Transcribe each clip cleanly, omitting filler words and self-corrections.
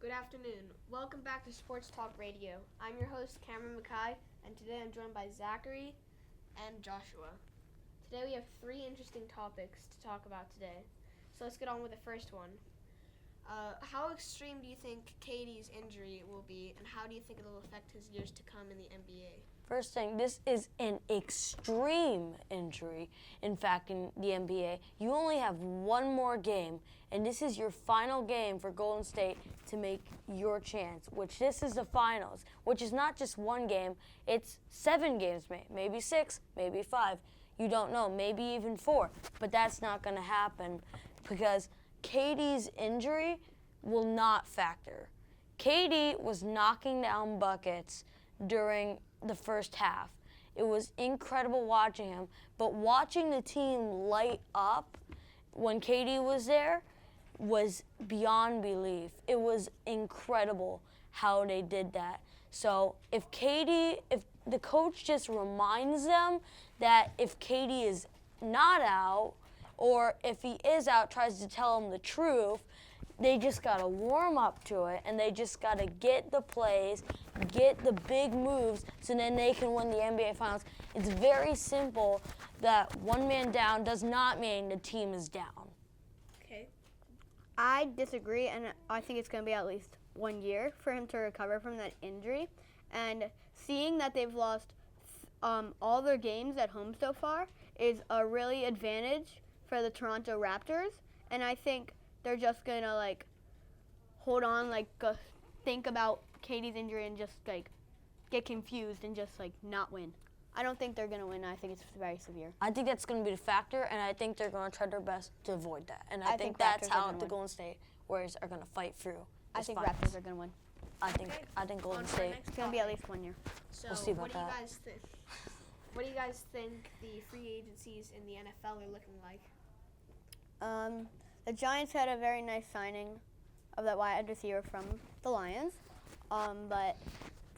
Good afternoon. Welcome back to Sports Talk Radio. I'm your host, Cameron Mackay, and today I'm joined by Zachary and Joshua. Today we have three interesting topics to talk about today. So let's get on with the first one. How extreme do you think KD's injury will be, and how do you think it'll affect his years to come in the NBA? First thing, this is an extreme injury. In fact, in the NBA, you only have one more game, and this is your final game for Golden State to make your chance, which this is the finals, which is not just one game, it's 7 games, maybe 6, maybe 5. You don't know, maybe even 4, but that's not going to happen because KD's injury will not factor. KD was knocking down buckets during the first half. It was incredible watching him, but watching the team light up when KD was there was beyond belief. It was incredible how they did that. So if the coach just reminds them that if KD is not out, or if he is out, tries to tell them the truth, they just got to warm up to it, and they just got to get the plays, get the big moves, so then they can win the NBA Finals. It's very simple that one man down does not mean the team is down. Okay. I disagree, and I think it's going to be at least 1 year for him to recover from that injury. And seeing that they've lost all their games at home so far is a really advantage for the Toronto Raptors, and I think they're just going to hold on, think about KD's injury and just get confused and just not win. I don't think they're going to win. I think it's very severe. I think that's going to be the factor, and I think they're going to try their best to avoid that. And I think that's Raptors are how gonna the win. Golden State Warriors are going to fight through. I think Raptors are going to win. I think Golden On to our State. next It's going to be at topic. least 1 year. So We'll see about what do you that. guys think? What do you guys think the free agencies in the NFL are looking like? The Giants had a very nice signing of that wide receiver from the Lions, but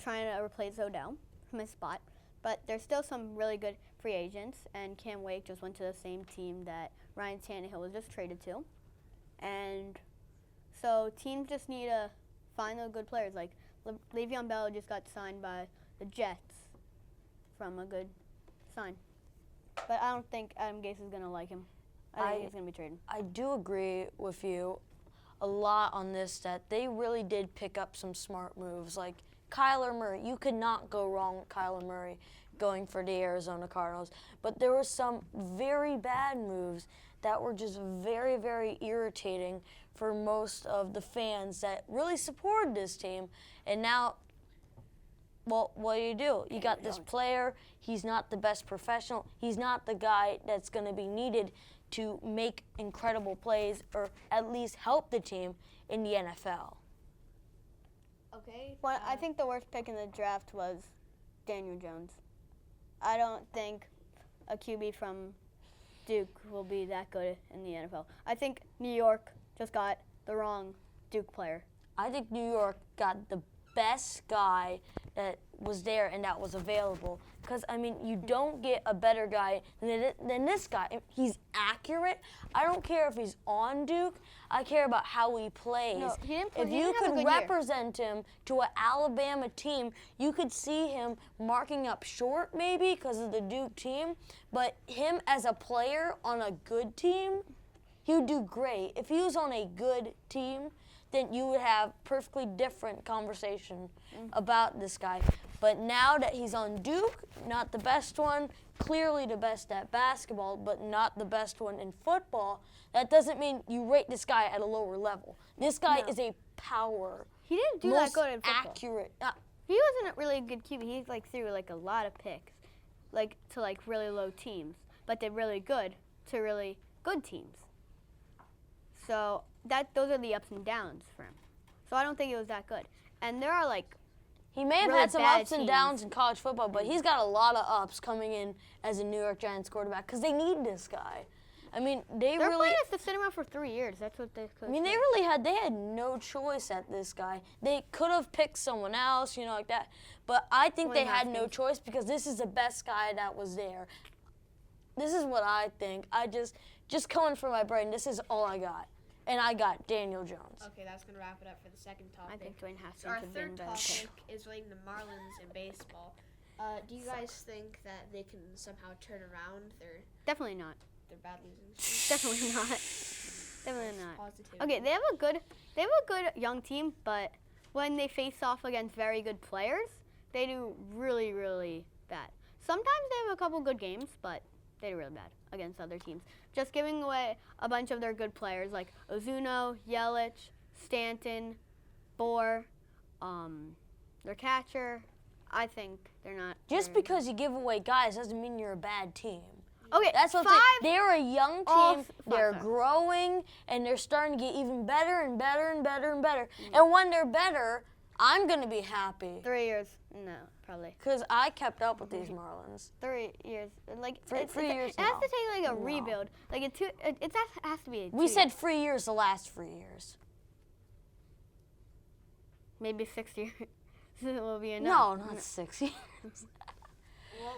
trying to replace Odell from his spot. But there's still some really good free agents, and Cam Wake just went to the same team that Ryan Tannehill was just traded to. And so teams just need to find those good players. Like Le'Veon Bell just got signed by the Jets from a good sign. But I don't think Adam Gase is going to like him. I think he's going to be traded. I do agree with you a lot on this, that they really did pick up some smart moves. Like Kyler Murray, you could not go wrong with Kyler Murray going for the Arizona Cardinals. But there were some very bad moves that were just very, very irritating for most of the fans that really supported this team. And now, well, what do? You got this player, he's not the best professional, he's not the guy that's going to be needed to make incredible plays or at least help the team in the NFL. Okay. Well, I think the worst pick in the draft was Daniel Jones. I don't think a QB from Duke will be that good in the NFL. I think New York just got the wrong Duke player. I think New York got the best guy that was there and that was available. Because, I mean, you don't get a better guy than this guy. He's accurate. I don't care if he's on Duke. I care about how he plays. No, he didn't If he you didn't have a could good year. represent him to an Alabama team, you could see him marking up short maybe because of the Duke team. But him as a player on a good team, he would do great. If he was on a good team, then you would have perfectly different conversation about this guy. But now that he's on Duke, not the best one, clearly the best at basketball, but not the best one in football, that doesn't mean you rate this guy at a lower level. This guy is a power. He didn't do most that good in football. accurate. He wasn't a really good QB. He threw a lot of picks, to really low teams, but did really good to really good teams. So those are the ups and downs for him. So I don't think it was that good. And there are He may have really had some bad ups and teams. downs in college football, but he's got a lot of ups coming in as a New York Giants quarterback because they need this guy. I mean, they're really. planning to sit him out for 3 years. That's what they could. I mean, they had no choice at this guy. They could have picked someone else, like that. But I think they Dwayne had no Haskins. choice because this is the best guy that was there. This is what I think. Just coming from my brain, this is all I got. and I got Daniel Jones. Okay, that's going to wrap it up for the second topic. I think Dwayne So our Haskins would third been better. topic is relating to Marlins in baseball. Do you guys think that they can somehow turn around their Definitely not. bad losing streak? Definitely not. Definitely not. Positivity. Okay, they have a good young team, but when they face off against very good players, they do really, really bad. Sometimes they have a couple good games, but they do really bad against other teams. Just giving away a bunch of their good players like Ozuna, Yelich, Stanton, Bohr, their catcher. I think they're not. Just very because you give away guys doesn't mean you're a bad team. good. Okay, That's what they're a young all team. f- They're five. growing and they're starting to get even better and better and better and better. And when they're better, I'm gonna be happy 3 years. No, probably because I kept up with these Marlins. 3 years. Like Three years, It has no. to take like a No. rebuild. Like it has to be. We 2 said years. 3 years the last 3 years. Maybe 6 years will be No, enough. not 6 years.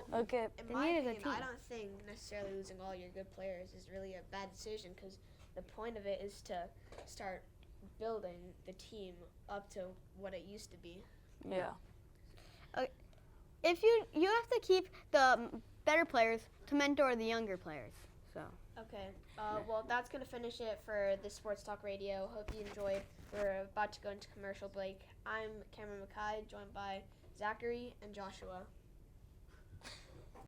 Well, Okay. in They my need a good opinion, I team. don't think necessarily losing all your good players is really a bad decision because the point of it is to start building the team up to what it used to be. Yeah. If you have to keep the better players to mentor the younger players. So Okay, well, that's going to finish it for this Sports Talk Radio. Hope you enjoyed. We're about to go into commercial break. I'm Cameron Mackay, joined by Zachary and Joshua.